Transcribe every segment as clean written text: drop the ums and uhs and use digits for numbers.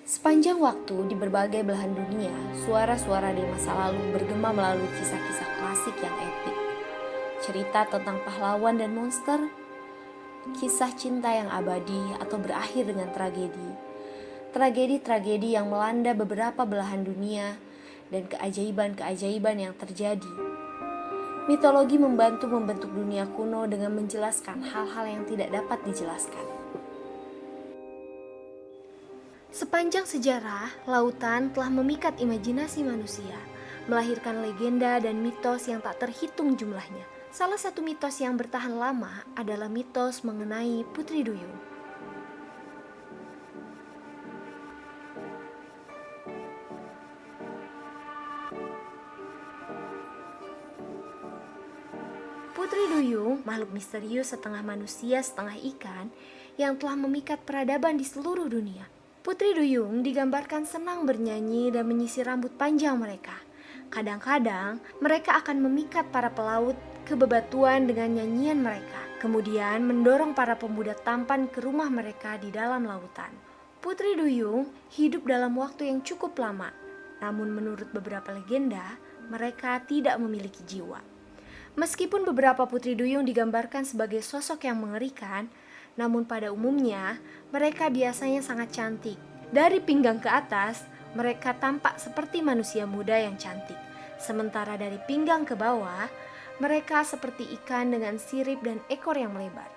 Sepanjang waktu di berbagai belahan dunia, suara-suara di masa lalu bergema melalui kisah-kisah klasik yang epik. Cerita tentang pahlawan dan monster, kisah cinta yang abadi atau berakhir dengan tragedi. Tragedi-tragedi yang melanda beberapa belahan dunia dan keajaiban-keajaiban yang terjadi. Mitologi membantu membentuk dunia kuno dengan menjelaskan hal-hal yang tidak dapat dijelaskan. Sepanjang sejarah, lautan telah memikat imajinasi manusia, melahirkan legenda dan mitos yang tak terhitung jumlahnya. Salah satu mitos yang bertahan lama adalah mitos mengenai Putri Duyung. Putri Duyung, makhluk misterius setengah manusia setengah ikan yang telah memikat peradaban di seluruh dunia. Putri Duyung digambarkan senang bernyanyi dan menyisir rambut panjang mereka. Kadang-kadang mereka akan memikat para pelaut ke bebatuan dengan nyanyian mereka, kemudian mendorong para pemuda tampan ke rumah mereka di dalam lautan. Putri Duyung hidup dalam waktu yang cukup lama, namun menurut beberapa legenda, mereka tidak memiliki jiwa. Meskipun beberapa putri duyung digambarkan sebagai sosok yang mengerikan, namun pada umumnya mereka biasanya sangat cantik. Dari pinggang ke atas, mereka tampak seperti manusia muda yang cantik. Sementara dari pinggang ke bawah, mereka seperti ikan dengan sirip dan ekor yang melebar.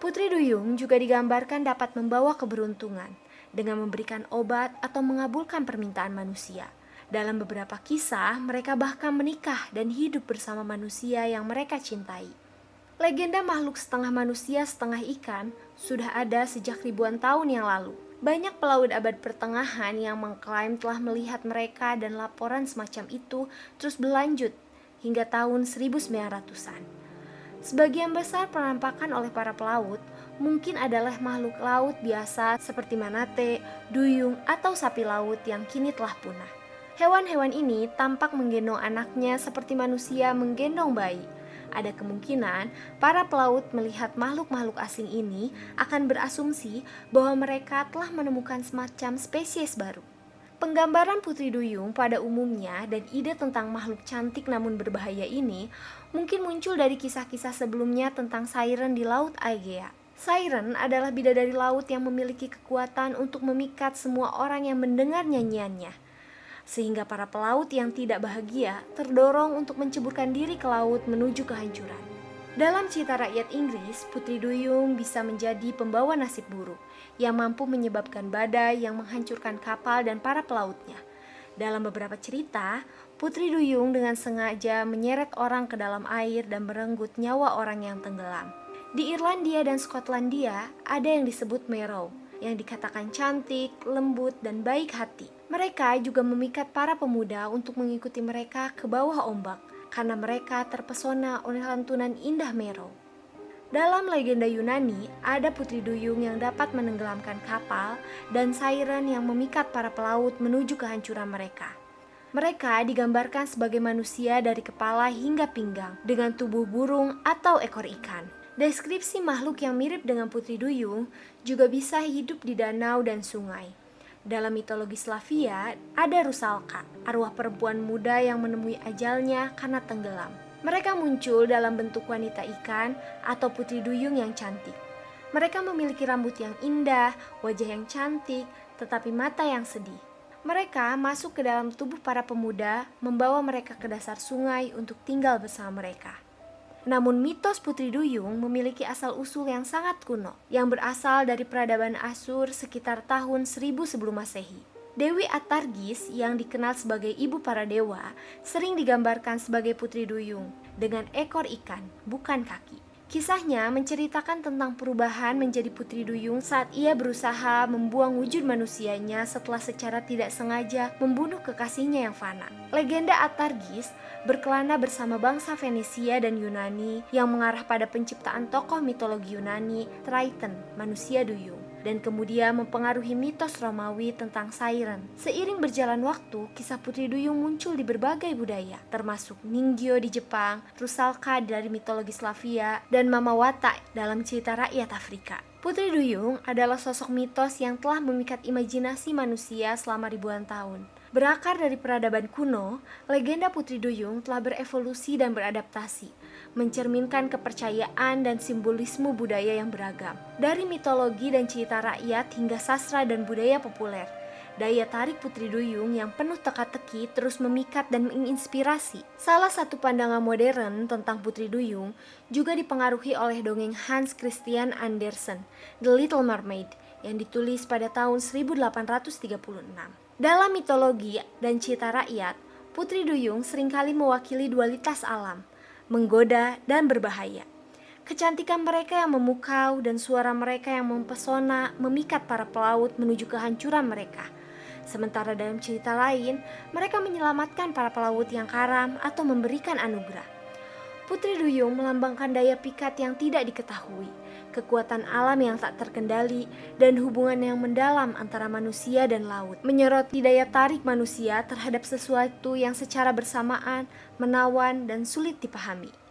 Putri duyung juga digambarkan dapat membawa keberuntungan dengan memberikan obat atau mengabulkan permintaan manusia. Dalam beberapa kisah, mereka bahkan menikah dan hidup bersama manusia yang mereka cintai. Legenda makhluk setengah manusia setengah ikan sudah ada sejak ribuan tahun yang lalu. Banyak pelaut abad pertengahan yang mengklaim telah melihat mereka dan laporan semacam itu terus berlanjut hingga tahun 1900-an. Sebagian besar penampakan oleh para pelaut mungkin adalah makhluk laut biasa seperti manate, duyung, atau sapi laut yang kini telah punah. Hewan-hewan ini tampak menggendong anaknya seperti manusia menggendong bayi. Ada kemungkinan para pelaut melihat makhluk-makhluk asing ini akan berasumsi bahwa mereka telah menemukan semacam spesies baru. Penggambaran Putri Duyung pada umumnya dan ide tentang makhluk cantik namun berbahaya ini mungkin muncul dari kisah-kisah sebelumnya tentang siren di Laut Aegea. Siren adalah bidadari laut yang memiliki kekuatan untuk memikat semua orang yang mendengar nyanyiannya, sehingga para pelaut yang tidak bahagia terdorong untuk menceburkan diri ke laut menuju kehancuran. Dalam cerita rakyat Inggris, Putri Duyung bisa menjadi pembawa nasib buruk yang mampu menyebabkan badai yang menghancurkan kapal dan para pelautnya. Dalam beberapa cerita, Putri Duyung dengan sengaja menyeret orang ke dalam air dan merenggut nyawa orang yang tenggelam. Di Irlandia dan Skotlandia ada yang disebut Merrow, yang dikatakan cantik, lembut, dan baik hati. Mereka juga memikat para pemuda untuk mengikuti mereka ke bawah ombak, karena mereka terpesona oleh lantunan indah Merrow. Dalam legenda Yunani, ada putri duyung yang dapat menenggelamkan kapal dan siren yang memikat para pelaut menuju kehancuran mereka. Mereka digambarkan sebagai manusia dari kepala hingga pinggang, dengan tubuh burung atau ekor ikan. Deskripsi makhluk yang mirip dengan putri duyung juga bisa hidup di danau dan sungai. Dalam mitologi Slavia, ada Rusalka, arwah perempuan muda yang menemui ajalnya karena tenggelam. Mereka muncul dalam bentuk wanita ikan atau putri duyung yang cantik. Mereka memiliki rambut yang indah, wajah yang cantik, tetapi mata yang sedih. Mereka masuk ke dalam tubuh para pemuda, membawa mereka ke dasar sungai untuk tinggal bersama mereka. Namun mitos Putri Duyung memiliki asal-usul yang sangat kuno, yang berasal dari peradaban Asur sekitar tahun 1000 sebelum Masehi. Dewi Atargis yang dikenal sebagai ibu para dewa sering digambarkan sebagai Putri Duyung dengan ekor ikan, bukan kaki. Kisahnya menceritakan tentang perubahan menjadi Putri Duyung saat ia berusaha membuang wujud manusianya setelah secara tidak sengaja membunuh kekasihnya yang fana. Legenda Atargis berkelana bersama bangsa Venesia dan Yunani yang mengarah pada penciptaan tokoh mitologi Yunani, Triton, manusia duyung. dan kemudian mempengaruhi mitos Romawi tentang siren. Seiring berjalan waktu, kisah Putri Duyung muncul di berbagai budaya, termasuk Ningyo di Jepang, Rusalka dari mitologi Slavia, dan Mama Wata dalam cerita rakyat Afrika. Putri Duyung adalah sosok mitos yang telah memikat imajinasi manusia selama ribuan tahun. Berakar dari peradaban kuno, legenda Putri Duyung telah berevolusi dan beradaptasi, mencerminkan kepercayaan dan simbolisme budaya yang beragam. Dari mitologi dan cerita rakyat hingga sastra dan budaya populer, daya tarik Putri Duyung yang penuh teka-teki terus memikat dan menginspirasi. Salah satu pandangan modern tentang Putri Duyung juga dipengaruhi oleh dongeng Hans Christian Andersen, The Little Mermaid, yang ditulis pada tahun 1836. Dalam mitologi dan cerita rakyat, Putri Duyung seringkali mewakili dualitas alam, menggoda dan berbahaya. Kecantikan mereka yang memukau dan suara mereka yang mempesona memikat para pelaut menuju kehancuran mereka. Sementara dalam cerita lain, mereka menyelamatkan para pelaut yang karam atau memberikan anugerah. Putri Duyung melambangkan daya pikat yang tidak diketahui, kekuatan alam yang tak terkendali, dan hubungan yang mendalam antara manusia dan laut. Menyoroti daya tarik manusia terhadap sesuatu yang secara bersamaan, menawan, dan sulit dipahami.